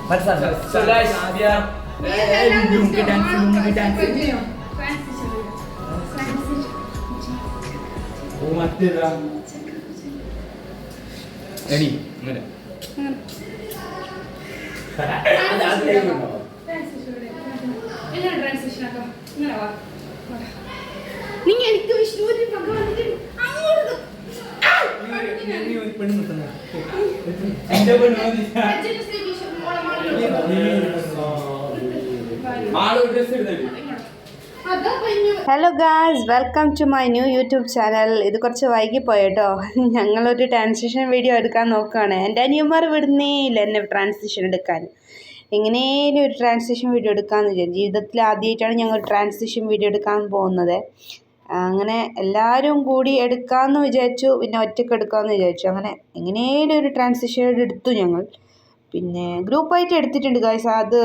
So guys, we are ready. Hello guys, welcome to my new YouTube channel. ഇത് കുറച്ച് വൈകിപ്പോയി കേട്ടോ. ഞങ്ങളൊരു ട്രാൻസിഷൻ വീഡിയോ എടുക്കാൻ നോക്കുകയാണ്. എൻ്റെ അനിയന്മാർ വിടുന്നേ ഇല്ല എന്നെ ട്രാൻസിഷൻ എടുക്കാൻ. എങ്ങനെയും ഒരു ട്രാൻസിഷൻ വീഡിയോ എടുക്കാമെന്ന് വിചാരിച്ചു. ജീവിതത്തിൽ ആദ്യമായിട്ടാണ് ഞങ്ങൾ ട്രാൻസിഷൻ വീഡിയോ എടുക്കാൻ പോകുന്നത്. അങ്ങനെ എല്ലാവരും കൂടി എടുക്കാമെന്ന് വിചാരിച്ചു, പിന്നെ ഒറ്റയ്ക്ക് എടുക്കാമെന്ന് വിചാരിച്ചു. അങ്ങനെ എങ്ങനെയും ഒരു ട്രാൻസിഷൻ എടുത്തു ഞങ്ങൾ. പിന്നെ ഗ്രൂപ്പായിട്ട് എടുത്തിട്ടുണ്ട് ഗായ്സ്. അത്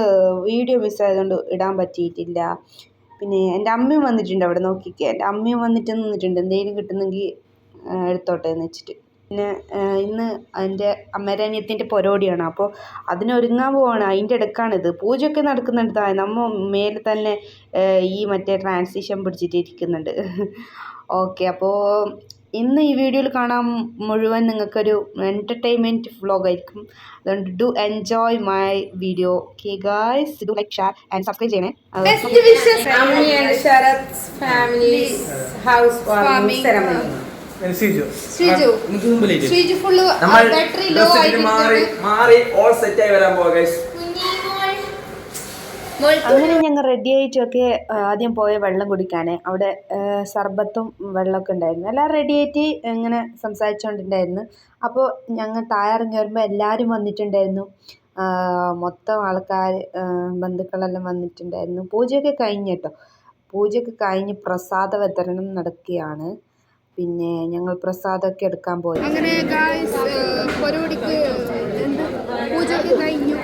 വീഡിയോ മിസ്സായതുകൊണ്ട് ഇടാൻ പറ്റിയിട്ടില്ല. പിന്നെ എൻ്റെ അമ്മയും വന്നിട്ടുണ്ട്, അവിടെ നോക്കിക്കുക. എൻ്റെ അമ്മയും വന്നിട്ട് നിന്നിട്ടുണ്ട്, എന്തെങ്കിലും കിട്ടുന്നെങ്കിൽ എടുത്തോട്ടെ എന്ന് വെച്ചിട്ട്. പിന്നെ ഇന്ന് എൻ്റെ അമ്മേരെ അനിയത്തിൻ്റെ പൊരോടിയാണ്, അപ്പോൾ അതിനൊരുങ്ങാൻ പോവാണ്. അതിൻ്റെ ഇടയ്ക്കാണിത്. പൂജയൊക്കെ നടക്കുന്നുണ്ട്. നമ്മൾ മേലെ തന്നെ ഈ മറ്റേ ട്രാൻസിഷൻ പിടിച്ചിട്ട് ഇരിക്കുന്നുണ്ട്. ഓക്കെ, അപ്പോൾ ഇന്ന് ഈ വീഡിയോയിൽ കാണാൻ മുഴുവൻ നിങ്ങൾക്കൊരു എൻ്റർടൈൻമെൻറ്റ് വ്ളോഗായിരിക്കും. അതുകൊണ്ട് do enjoy my video. Okay guys, do like, share and subscribe ചെയ്യണേ. അങ്ങനെ ഞങ്ങൾ റെഡി ആയിട്ടൊക്കെ ആദ്യം പോയ വെള്ളം കുടിക്കാൻ. അവിടെ സർബത്തും വെള്ളമൊക്കെ ഉണ്ടായിരുന്നു. എല്ലാം റെഡി ആയിട്ട് ഇങ്ങനെ സംസാരിച്ചുകൊണ്ടിട്ടുണ്ടായിരുന്നു. അപ്പോൾ ഞങ്ങൾ താഴെയിറങ്ങി വരുമ്പോൾ എല്ലാവരും വന്നിട്ടുണ്ടായിരുന്നു. മൊത്തം ആൾക്കാർ, ബന്ധുക്കളെല്ലാം വന്നിട്ടുണ്ടായിരുന്നു. പൂജയൊക്കെ കഴിഞ്ഞ് കേട്ടോ. പൂജയൊക്കെ കഴിഞ്ഞ് പ്രസാദ വിതരണം നടക്കുകയാണ്. പിന്നെ ഞങ്ങൾ പ്രസാദമൊക്കെ എടുക്കാൻ പോയി. അങ്ങനെ പൊരോടിക്ക് പൂജയൊക്കെ കഴിഞ്ഞു.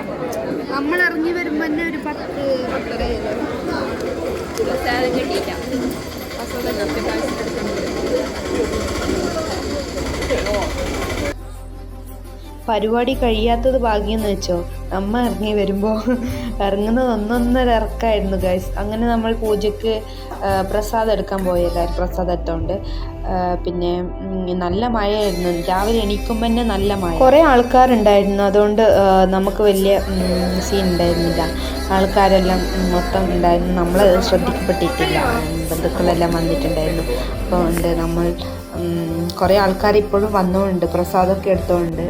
നമ്മൾ ഇറങ്ങി വരുമ്പോൾ തന്നെ ഒരു 10-10:30 പ്രസാദം കിട്ടിയില്ല. പരിപാടി കഴിയാത്തത് ഭാഗ്യമെന്ന് വെച്ചോ. നമ്മൾ ഇറങ്ങി വരുമ്പോൾ ഇറങ്ങുന്നത് ഒന്നൊന്നര ഇറക്കമായിരുന്നു ഗൈസ്. അങ്ങനെ നമ്മൾ പൂജയ്ക്ക് പ്രസാദം എടുക്കാൻ പോയി. എല്ലാവരും പ്രസാദം എടുത്തോണ്ട്. പിന്നെ നല്ല മഴയായിരുന്നു. രാവിലെ എണീക്കുമ്പോൾ തന്നെ നല്ല മഴ. കുറേ ആൾക്കാരുണ്ടായിരുന്നു, അതുകൊണ്ട് നമുക്ക് വലിയ സീൻ ഉണ്ടായിരുന്നില്ല. ആൾക്കാരെല്ലാം മൊത്തം ഉണ്ടായിരുന്നു. നമ്മൾ ശ്രദ്ധിക്കപ്പെട്ടിട്ടില്ല. ബന്ധുക്കളെല്ലാം വന്നിട്ടുണ്ടായിരുന്നു. അപ്പോൾ ഉണ്ട് നമ്മൾ കുറേ ആൾക്കാർ ഇപ്പോഴും വന്നുകൊണ്ട് പ്രസാദമൊക്കെ എടുത്തുകൊണ്ട്.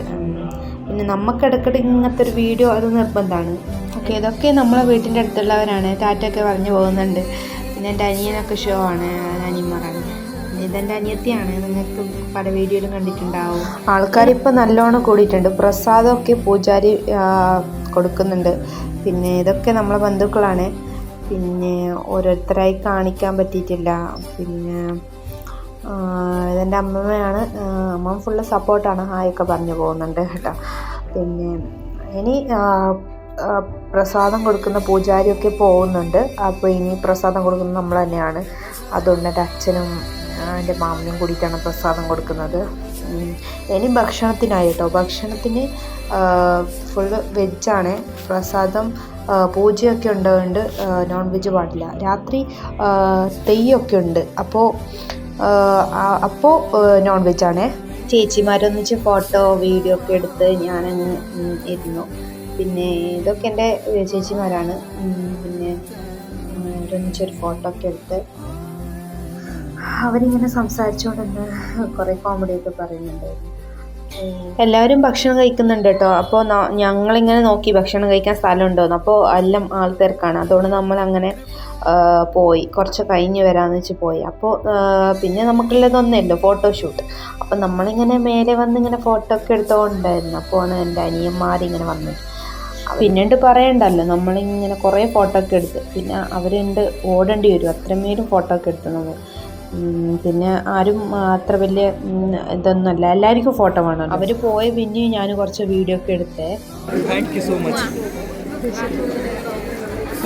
പിന്നെ നമുക്ക് ഇടയ്ക്കിടെ ഇങ്ങനത്തെ ഒരു വീഡിയോ അത് നിർബന്ധമാണ്. ഓക്കെ, ഇതൊക്കെ നമ്മളെ വീട്ടിൻ്റെ അടുത്തുള്ളവരാണ്. ടാറ്റയൊക്കെ പറഞ്ഞു പോകുന്നുണ്ട്. പിന്നെ എൻ്റെ അനിയനൊക്കെ ഷോ ആണ്, അനിയന്മാരാണ്. ഇതെൻ്റെ അനിയത്തിയാണ്. നിങ്ങൾക്ക് പല വീഡിയോയിലും കണ്ടിട്ടുണ്ടാവും. ആൾക്കാരിപ്പോൾ നല്ലോണം കൂടിയിട്ടുണ്ട്. പ്രസാദമൊക്കെ പൂജാരി കൊടുക്കുന്നുണ്ട്. പിന്നെ ഇതൊക്കെ നമ്മളെ ബന്ധുക്കളാണ്. പിന്നെ ഓരോരുത്തരായി കാണിക്കാൻ പറ്റിയിട്ടില്ല. പിന്നെ ഇതെൻ്റെ അമ്മമ്മയാണ്. അമ്മ ഫുള്ള് സപ്പോർട്ടാണ്. ഹായൊക്കെ പറഞ്ഞു പോകുന്നുണ്ട് കേട്ടോ. പിന്നെ ഇനി പ്രസാദം കൊടുക്കുന്ന പൂജാരിയൊക്കെ പോകുന്നുണ്ട്. അപ്പോൾ ഇനി പ്രസാദം കൊടുക്കുന്നത് നമ്മൾ തന്നെയാണ്. അതുകൊണ്ട് എൻ്റെ അച്ഛനും എൻ്റെ മാമനും കൂടിയിട്ടാണ് പ്രസാദം കൊടുക്കുന്നത്. ഇനി ഭക്ഷണത്തിനായി കേട്ടോ. ഭക്ഷണത്തിന് ഫുള്ള് വെജാണ്. പ്രസാദം പൂജയൊക്കെ ഉണ്ടതുകൊണ്ട് നോൺ വെജ് പാടില്ല. രാത്രി തെയ്യമൊക്കെ ഉണ്ട്. അപ്പോൾ നോൺ വെജാണ്. ചേച്ചിമാരൊന്നിച്ച് ഫോട്ടോ വീഡിയോ ഒക്കെ എടുത്ത് ഞാനങ്ങ് ഇരുന്നു. പിന്നെ ഇതൊക്കെ എൻ്റെ ചേച്ചിമാരാണ്. പിന്നെ ഒന്നിച്ചൊരു ഫോട്ടോ ഒക്കെ എടുത്ത് അവരിങ്ങനെ സംസാരിച്ചുകൊണ്ടിരുന്ന് കുറേ കോമഡിയൊക്കെ പറയുന്നുണ്ടായിരുന്നു. എല്ലാവരും ഭക്ഷണം കഴിക്കുന്നുണ്ട് കേട്ടോ. അപ്പോൾ ഞങ്ങളിങ്ങനെ നോക്കി ഭക്ഷണം കഴിക്കാൻ സ്ഥലമുണ്ടോയെന്ന്. അപ്പോൾ എല്ലാം ആൾക്കാർക്കാണ്. അതുകൊണ്ട് നമ്മളങ്ങനെ പോയി. കുറച്ച് കഴിഞ്ഞ് വരാമെന്ന് വെച്ച് പോയി. അപ്പോൾ പിന്നെ നമുക്കുള്ളതൊന്നുമല്ലോ ഫോട്ടോഷൂട്ട്. അപ്പം നമ്മളിങ്ങനെ മേലെ വന്ന് ഇങ്ങനെ ഫോട്ടോ ഒക്കെ എടുത്തുകൊണ്ടായിരുന്നു. അപ്പോൾ എൻ്റെ അനിയന്മാരിങ്ങനെ വന്നത്. പിന്നീട് പറയണ്ടല്ലോ, നമ്മളിങ്ങനെ കുറേ ഫോട്ടോ ഒക്കെ എടുത്ത്. പിന്നെ അവരുണ്ട് ഓടേണ്ടി വരും, അത്രമേലും ഫോട്ടോ ഒക്കെ എടുത്ത് നമ്മൾ. പിന്നെ ആരും അത്ര വലിയ ഇതൊന്നുമല്ല, എല്ലാവർക്കും ഫോട്ടോ വേണം. അവർ പോയ പിന്നെ ഞാൻ കുറച്ച് വീഡിയോ ഒക്കെ എടുത്തേ. Thank you so much.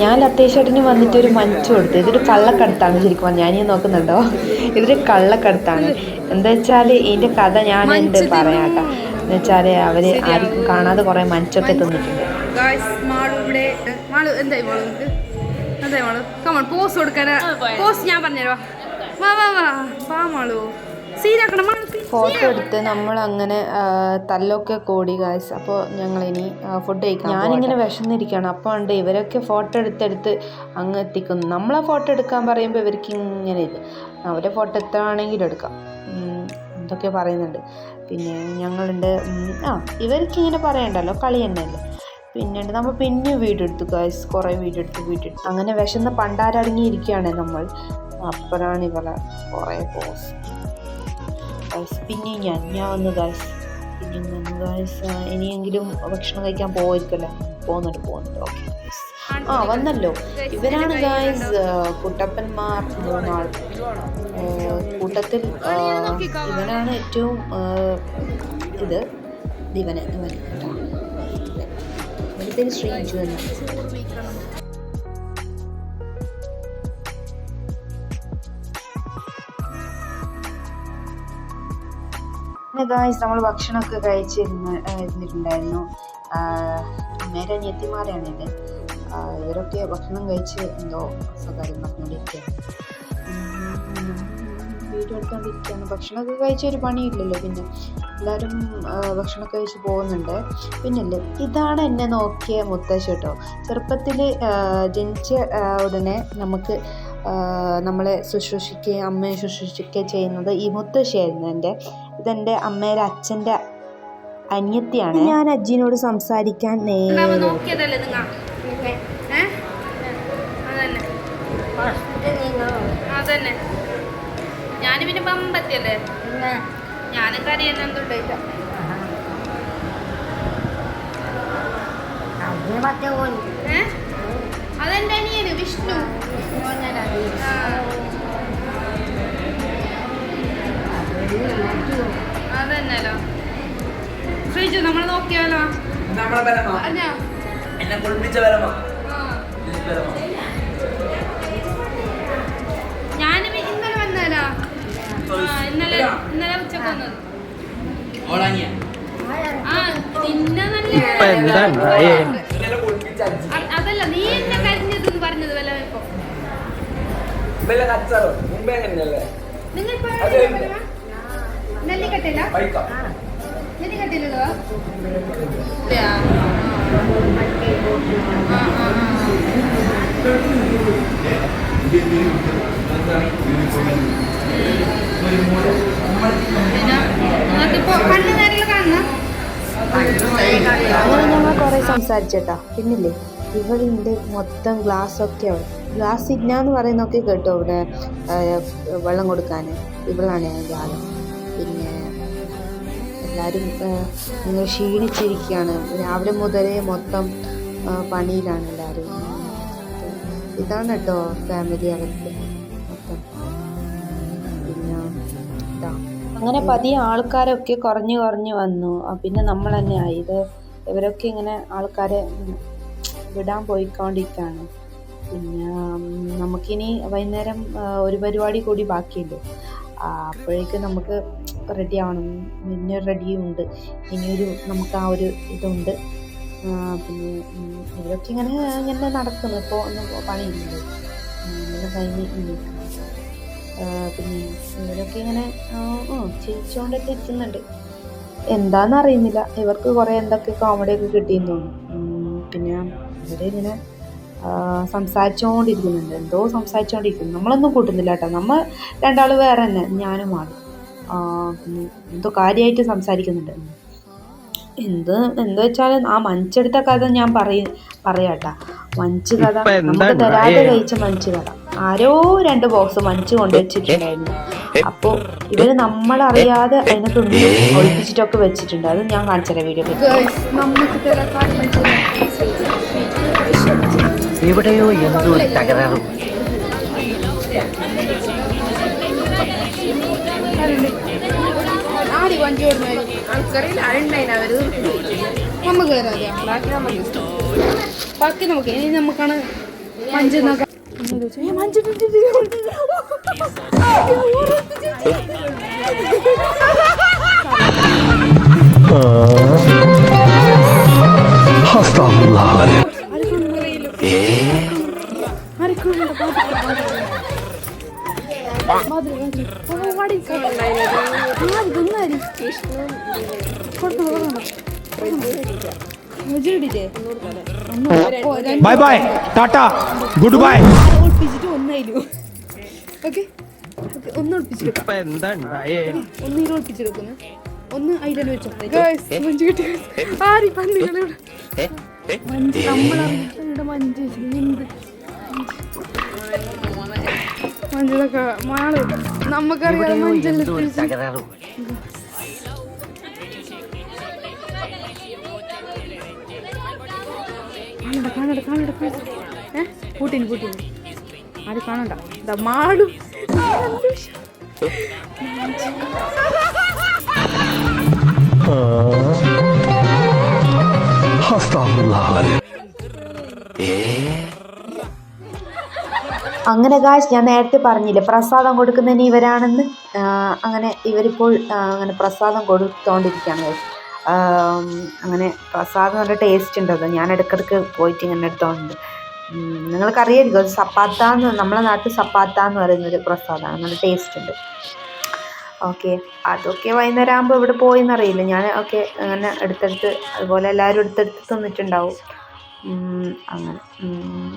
ഞാൻ ലത്തേഷേട്ടന് വന്നിട്ട് ഒരു മഞ്ച് കൊടുത്തു. ഇതൊരു കള്ളക്കടത്താണ് ശരിക്കും പറഞ്ഞാൽ. ഞാനീ നോക്കുന്നുണ്ടോ, ഇതൊരു കള്ളക്കടത്താണ്. എന്താ വെച്ചാൽ ഇതിൻ്റെ കഥ ഞാൻ എന്ത് പറയാം കേട്ടോ. എന്ന് വെച്ചാൽ അവർ ആരും കാണാതെ കുറേ മഞ്ചൊക്കെ തിന്നിട്ടുണ്ട്. ഗായ്സ് മാളു ഇവിടെ മാളു എന്തായി മാളു നിങ്ങൾക്ക് എന്തായി മാളു കമൺ പോസ് കൊടുക്കാനാ പോസ് ഞാൻ പറഞ്ഞുതരോ വാ വാ വാ വാ മാളു സീനാക്കണം മാളു ഫോട്ടോ എടുത്ത് നമ്മൾ അങ്ങനെ തല്ലൊക്കെ കൂടി ഗായ്സ്. അപ്പോൾ ഞങ്ങളിനി ഫുഡ് കഴിക്കാം. ഞാനിങ്ങനെ വിശന്നിരിക്കുകയാണ്. അപ്പോൾ ഉണ്ട് ഇവരൊക്കെ ഫോട്ടോ എടുത്തെടുത്ത് അങ്ങ് എത്തിക്കുന്നു. നമ്മളെ ഫോട്ടോ എടുക്കാൻ പറയുമ്പോൾ ഇവർക്ക് ഇങ്ങനെ ഇത് അവരെ ഫോട്ടോ എത്ര വേണമെങ്കിലും എടുക്കാം എന്തൊക്കെ പറയുന്നുണ്ട്. പിന്നെ ഞങ്ങളുണ്ട് ഇവർക്ക് ഇങ്ങനെ പറയണ്ടല്ലോ, കളി തന്നെയല്ലേ. പിന്നെ നമ്മൾ പിന്നെ വീഡിയോ എടുത്തു ഗായ്സ്, കുറേ വീഡിയോ എടുത്തു. അങ്ങനെ വിശന്ന് പണ്ടാരടങ്ങിയിരിക്കുകയാണ് നമ്മൾ. അപ്പോഴാണ് ഇവളെ കുറേ പോസ് ഗായ്സ്. പിന്നെ ഞാൻ വന്നു ഗായ്സ്, ഇനിയെങ്കിലും ഭക്ഷണം കഴിക്കാൻ പോകുമായിരിക്കല്ലേ. പോകുന്നുണ്ട് ഓക്കെ ഗായ്സ്. വന്നല്ലോ. ഇവരാണ് ഗായ്സ് കുട്ടപ്പന്മാർ 3 ആൾ. കൂട്ടത്തിൽ ഇവനാണ് ഏറ്റവും ഇത് ഇവന് കേട്ടോ. ഇവരുടെ ശ്രീജു എന്നാണ്. പിന്നെ ഗായ്സ് നമ്മൾ ഭക്ഷണമൊക്കെ ഇരുന്നിട്ടുണ്ടായിരുന്നു. നേരെ ഞെത്തിമാരാണിത്. ഇവരൊക്കെ ഭക്ഷണം കഴിച്ച് എന്തോ സ്വകാര്യം പറഞ്ഞുകൊണ്ടിരിക്കുകയാണ്, വീഡിയോ എടുത്തുകൊണ്ടിരിക്കുകയാണ്. ഭക്ഷണമൊക്കെ കഴിച്ച ഒരു പണിയില്ലല്ലോ. പിന്നെ എല്ലാവരും ഭക്ഷണമൊക്കെ കഴിച്ച് പോകുന്നുണ്ട്. പിന്നല്ലേ ഇതാണ് എന്നെ നോക്കിയ മുത്തശ്ശി കേട്ടോ. ചെറുപ്പത്തിൽ ജനിച്ച ഉടനെ നമുക്ക് നമ്മളെ ശുശ്രൂഷിക്കുകയും അമ്മയെ ശുശ്രൂഷിക്കുകയും ചെയ്യുന്നത് ഈ മുത്തശ്ശിയായിരുന്നു. ഇതെൻ്റെ അമ്മയുടെ അച്ഛൻ്റെ അനിയത്തിയാണ്. ഞാൻ അജ്ജിനോട് സംസാരിക്കാൻ ഞാന് പിന്നെ പമ്പത്തിയല്ലേ ഞാനും കറിയെന്തുണ്ടായില്ല. അതെന്റെ അനിയന് വിഷ്ണു. അതന്നെല്ലോ ശ്രീജു നമ്മൾ നോക്കിയാലോ. ഞാൻ ഇന്നലെ വന്നാലോ, ഇന്നലെ ഉച്ചക്ക് വന്നത്. അതല്ല നീ എന്നെ കരിഞ്ഞതെന്ന് പറഞ്ഞത് വല്ല ഇപ്പൊ നിങ്ങൾ നെല്ലിക്കട്ടില്ല നെല്ലിക്കട്ടില്ലല്ലോ. കണ്ണു നേരിൽ കാണുന്ന അങ്ങനെ ഞങ്ങൾ കുറേ സംസാരിച്ചേട്ടാ. പിന്നില്ലേ ഇവളിൻ്റെ മൊത്തം ഗ്ലാസ്സൊക്കെ ഗ്ലാസ് ഇല്ലാന്ന് പറയുന്നൊക്കെ കേട്ടോ. ഇവിടെ വെള്ളം കൊടുക്കാൻ ഇവളാണ് ആള്. പിന്നെ എല്ലാവരും നിങ്ങൾ ക്ഷീണിച്ചിരിക്കുകയാണ്. രാവിലെ മുതലേ മൊത്തം പണിയിലാണ് എല്ലാവരും. ഇതാണ് കേട്ടോ ഫാമിലി അവർക്ക് മൊത്തം. പിന്നെ ഇതാ അങ്ങനെ പതിയെ ആൾക്കാരൊക്കെ കുറഞ്ഞു വന്നു. പിന്നെ നമ്മൾ തന്നെ ആയി. ഇവരൊക്കെ ഇങ്ങനെ ആൾക്കാരെ വിടാൻ പോയിക്കൊണ്ടിരിക്കുകയാണ്. പിന്നെ നമുക്കിനി വൈകുന്നേരം ഒരു പരിപാടി കൂടി ബാക്കിയുണ്ട്. അപ്പോഴേക്കും നമുക്ക് റെഡി ആവണം. പിന്നെ റെഡിയുണ്ട്, ഇനിയൊരു നമുക്ക് ആ ഒരു ഇതുണ്ട്. പിന്നെ ഇവരൊക്കെ ഇങ്ങനെ നടക്കുന്നു. ഇപ്പോൾ ഒന്നും പണിയില്ലല്ലോ, ഇങ്ങനെ കഴിഞ്ഞ് പിന്നെ ഇവരൊക്കെ ഇങ്ങനെ ചിരിച്ചുകൊണ്ടൊക്കെ ഇരിക്കുന്നുണ്ട്. എന്താണെന്നറിയുന്നില്ല. ഇവർക്ക് കുറേ എന്തൊക്കെ കോമഡിയൊക്കെ കിട്ടിയെന്ന് തോന്നുന്നു. പിന്നെ ഇവരിങ്ങനെ സംസാരിച്ചുകൊണ്ടിരിക്കുന്നുണ്ട്, എന്തോ സംസാരിച്ചുകൊണ്ടിരിക്കുന്നു. നമ്മളൊന്നും കൂട്ടുന്നില്ല കേട്ടോ. നമ്മൾ രണ്ടാൾ വേറെ തന്നെ, ഞാനും ആടും. എന്തോ കാര്യമായിട്ട് സംസാരിക്കുന്നുണ്ട്. എന്താ വെച്ചാൽ ആ മഞ്ചെടുത്ത കഥ ഞാൻ പറയാട്ടാ. മഞ്ച് കഥ നമുക്ക് തരാതെ കഴിച്ച മഞ്ച് കഥ. ആരോ 2 ബോക്സ് മഞ്ച് കൊണ്ടുവച്ചിട്ടുണ്ടായിരുന്നു. അപ്പോൾ ഇവര് നമ്മളറിയാതെ അതിനെ തുന്നി ഒളിപ്പിച്ചിട്ടൊക്കെ വെച്ചിട്ടുണ്ട്. അത് ഞാൻ കാണിച്ചല്ലേ വീഡിയോ. എവിടെയോ എന്തോ ഒരു തകരാറും. ബാക്കി നമുക്ക് ഇനി നമുക്കാണ് മഞ്ച് നോക്കാം. Bye bye Tata good bye. ഒന്ന് ഒളിപ്പിച്ചെടുക്കുന്നു. ഒന്ന് അതിൽ വെച്ചോ. മഞ്ച് കിട്ടി. ആരി പന്നികളോട് മഞ്ച് നമ്മളറിയാം. മഞ്ച് എന്ത് മഞ്ചൊക്കെ മാള് നമുക്കറിയാം. മഞ്ചെല്ലാം തകരാറും കാണണ്ട പൂട്ടിന് ആര് കാണണ്ട. ഇതാ മാളും അങ്ങനെ ഗായ്സ് ഞാൻ നേരത്തെ പറഞ്ഞില്ലേ പ്രസാദം കൊടുക്കുന്നതിന് ഇവരാണെന്ന്. അങ്ങനെ ഇവരിപ്പോൾ അങ്ങനെ പ്രസാദം കൊടുത്തോണ്ടിരിക്കുകയാണ് ഗായ്സ്. അങ്ങനെ പ്രസാദം നല്ല ടേസ്റ്റ് ഉണ്ടത്. ഞാൻ ഇടയ്ക്കിടയ്ക്ക് പോയിട്ട് ഇങ്ങനെ എടുത്തോണ്ട്. നിങ്ങൾക്കറിയായിരിക്കും അത് സപ്പാത്താന്ന്, നമ്മളെ നാട്ടിൽ സപ്പാത്താന്ന് പറയുന്നൊരു പ്രസാദമാണ്. നല്ല ടേസ്റ്റ് ഉണ്ട്. ഓക്കെ, അതൊക്കെ വൈകുന്നേരം ആകുമ്പോൾ ഇവിടെ പോയെന്നറിയില്ല ഞാൻ. ഓക്കെ, അങ്ങനെ എടുത്തെടുത്ത് അതുപോലെ എല്ലാവരും എടുത്തെടുത്ത് തന്നിട്ടുണ്ടാവും. അങ്ങനെ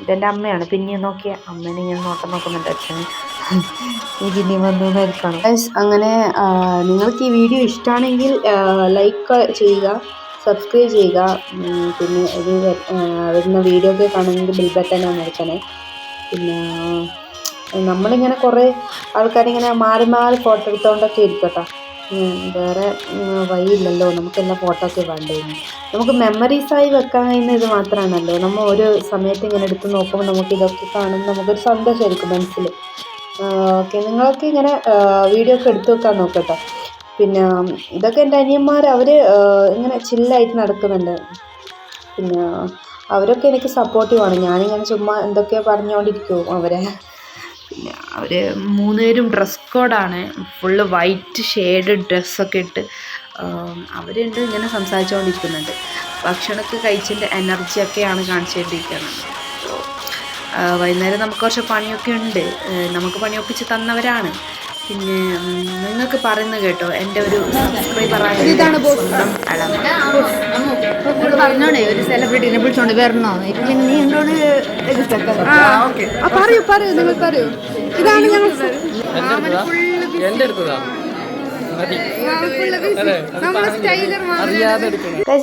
ഇതെൻ്റെ അമ്മയാണ്. പിന്നെയും നോക്കിയ അമ്മേനെ ഇങ്ങനെ നോക്കുന്നുണ്ട് അച്ഛന്. ഈ പിന്നെയും വന്നു എടുക്കണം. അങ്ങനെ നിങ്ങൾക്ക് ഈ വീഡിയോ ഇഷ്ടമാണെങ്കിൽ ലൈക്ക് ചെയ്യുക, സബ്സ്ക്രൈബ് ചെയ്യുക. പിന്നെ ഇത് വരുന്ന വീഡിയോ ഒക്കെ കാണുമെങ്കിൽ ബെൽ ബട്ടൺ അമർത്തണേ. പിന്നെ നമ്മളിങ്ങനെ കുറേ ആൾക്കാരിങ്ങനെ മാറി മാറി ഫോട്ടോ എടുത്തുകൊണ്ടൊക്കെ ഇരിക്കട്ടോ. വേറെ വഴിയില്ലല്ലോ, നമുക്കെല്ലാം ഫോട്ടോ ഒക്കെ വേണ്ടിയിരുന്നു. നമുക്ക് മെമ്മറീസായി വെക്കാൻ കഴിയുന്ന ഇത് മാത്രമാണല്ലോ. നമ്മൾ ഒരു സമയത്ത് ഇങ്ങനെ എടുത്ത് നോക്കുമ്പോൾ നമുക്ക് ഇതൊക്കെ കാണുമ്പോൾ നമുക്കൊരു സന്തോഷമായിരിക്കും മനസ്സിൽ. ഓക്കെ, നിങ്ങളൊക്കെ ഇങ്ങനെ വീഡിയോ ഒക്കെ എടുത്ത് വെക്കാൻ നോക്കട്ടോ. പിന്നെ ഇതൊക്കെ എൻ്റെ അനിയന്മാർ, അവർ ഇങ്ങനെ ചില്ലായിട്ട് നടക്കുന്നുണ്ട്. പിന്നെ അവരൊക്കെ എനിക്ക് സപ്പോർട്ടീവാണ്. ഞാനിങ്ങനെ ചുമ്മാ എന്തൊക്കെയോ പറഞ്ഞുകൊണ്ടിരിക്കും അവരെ. പിന്നെ അവർ 3 പേരും ഡ്രസ് കോഡാണ്. ഫുള്ള് വൈറ്റ് ഷെയ്ഡ് ഡ്രസ്സൊക്കെ ഇട്ട് അവരുണ്ട് ഇങ്ങനെ സംസാരിച്ചുകൊണ്ടിരിക്കുന്നുണ്ട്. ഭക്ഷണമൊക്കെ കഴിച്ചതിൻ്റെ എനർജിയൊക്കെയാണ് കാണിച്ചുകൊണ്ടിരിക്കുന്നത്. വൈകുന്നേരം നമുക്ക് കുറച്ച് പണിയൊക്കെ ഉണ്ട്. നമുക്ക് പണിയൊപ്പിച്ച് തന്നവരാണ്. പിന്നെ നിങ്ങൾക്ക് പറയുന്നത് കേട്ടോ, എൻ്റെ ഒരു സബ്സ്ക്രൈബറായ പറഞ്ഞോണേ ഒരു സെലിബ്രിറ്റിനെ വിളിച്ചോണ്ട് വരണോ. നീ എന്താണ് പറയൂ നിങ്ങൾ പറയൂ. ഇതാണ് ഞങ്ങൾ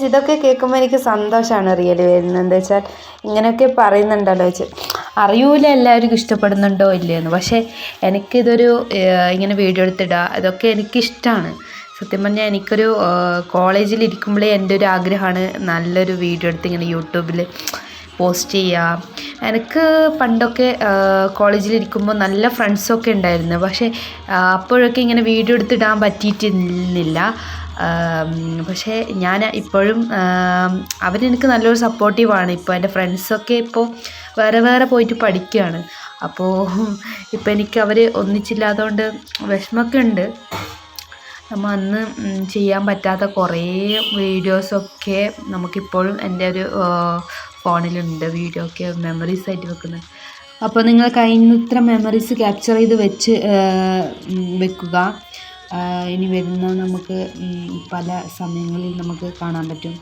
ഇതൊക്കെ കേൾക്കുമ്പോൾ എനിക്ക് സന്തോഷമാണ് റിയലി വരുന്നത്. എന്താ വെച്ചാൽ ഇങ്ങനെയൊക്കെ പറയുന്നുണ്ടല്ലോ വെച്ച് അറിയൂല എല്ലാവർക്കും ഇഷ്ടപ്പെടുന്നുണ്ടോ ഇല്ലയെന്ന്. പക്ഷേ എനിക്കിതൊരു ഇങ്ങനെ വീഡിയോ എടുത്തിടുക അതൊക്കെ എനിക്കിഷ്ടമാണ്. സത്യം പറഞ്ഞാൽ എനിക്കൊരു കോളേജിലിരിക്കുമ്പോഴേ എൻ്റെ ഒരു ആഗ്രഹമാണ് നല്ലൊരു വീഡിയോ എടുത്ത് ഇങ്ങനെ യൂട്യൂബിൽ പോസ്റ്റ് ചെയ്യുക. എനിക്ക് പണ്ടൊക്കെ കോളേജിലിരിക്കുമ്പോൾ നല്ല ഫ്രണ്ട്സൊക്കെ ഉണ്ടായിരുന്നു. പക്ഷേ അപ്പോഴൊക്കെ ഇങ്ങനെ വീഡിയോ എടുത്തിടാൻ പറ്റിയിട്ടില്ല. പക്ഷേ ഞാൻ ഇപ്പോഴും അവരെനിക്ക് നല്ലൊരു സപ്പോർട്ടീവാണ്. ഇപ്പോൾ എൻ്റെ ഫ്രണ്ട്സൊക്കെ ഇപ്പോൾ വേറെ വേറെ പോയിട്ട് പഠിക്കുകയാണ്. അപ്പോൾ ഇപ്പോൾ എനിക്ക് അവർ ഒന്നിച്ചില്ലാത്തതുകൊണ്ട് വിഷമമൊക്കെ ഉണ്ട്. നമ്മൾ അന്ന് ചെയ്യാൻ പറ്റാത്ത കുറേ വീഡിയോസൊക്കെ നമുക്കിപ്പോഴും എൻ്റെ ഒരു ഫോണിലുണ്ട്. വീഡിയോ ഒക്കെ മെമ്മറീസ് ആയിട്ട് വെക്കുന്നത്. അപ്പോൾ നിങ്ങൾ കഴിയുന്നത്ര മെമ്മറീസ് ക്യാപ്ചർ ചെയ്ത് വെക്കുക. ഇനി വരുന്ന നമുക്ക് പല സമയങ്ങളിൽ നമുക്ക് കാണാൻ പറ്റും.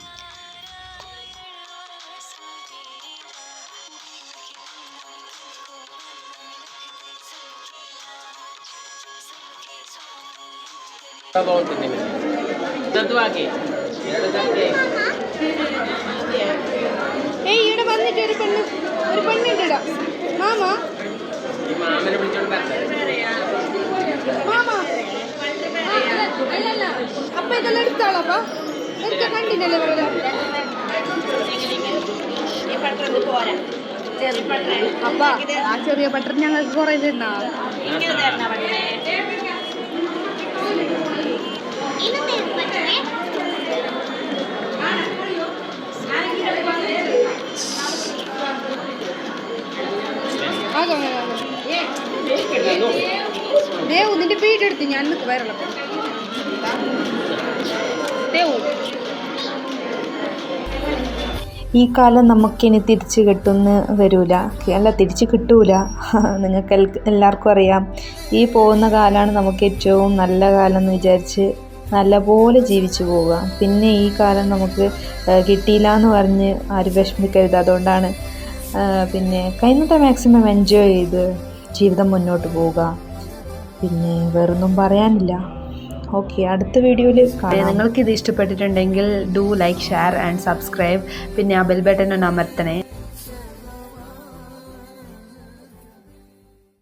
ഇവിടെ വന്നിട്ട് ഒരു പെണ്ണിട്ടാ മാമ അല്ലല്ല അപ്പൊ ഇതെല്ലാം എടുത്താളപ്പാ എടുത്ത കണ്ടില്ലല്ലേ പോലെ. അപ്പ ആ ചെറിയ പട്ടർ ഞങ്ങൾക്ക് കുറെ തരുന്ന ദേവു നിന്റെ വീഡിയോ എടുത്ത് ഞാൻ വരളപ്പോ ദേവു ഈ കാലം നമുക്കിനി തിരിച്ച് കിട്ടുമെന്ന് വരില്ല, അല്ല തിരിച്ച് കിട്ടൂല. നിങ്ങൾക്ക് എല്ലാവർക്കും അറിയാം, ഈ പോകുന്ന കാലമാണ് നമുക്ക് ഏറ്റവും നല്ല കാലം എന്ന് വിചാരിച്ച് നല്ലപോലെ ജീവിച്ചു പോവുക. പിന്നെ ഈ കാലം നമുക്ക് കിട്ടിയില്ല എന്ന് പറഞ്ഞ് ആരും വിഷമിക്കരുത്. അതുകൊണ്ടാണ് പിന്നെ കഴിയുന്നത്ര മാക്സിമം എൻജോയ് ചെയ്ത് ജീവിതം മുന്നോട്ട് പോവുക. പിന്നെ വേറൊന്നും പറയാനില്ല. ഓക്കെ, അടുത്ത വീഡിയോയിൽ കാണാം. നിങ്ങൾക്കിത് ഇഷ്ടപ്പെട്ടിട്ടുണ്ടെങ്കിൽ do like, share and subscribe. പിന്നെ ആ ബെൽ ബട്ടൺ ഒന്ന് അമർത്തണേ.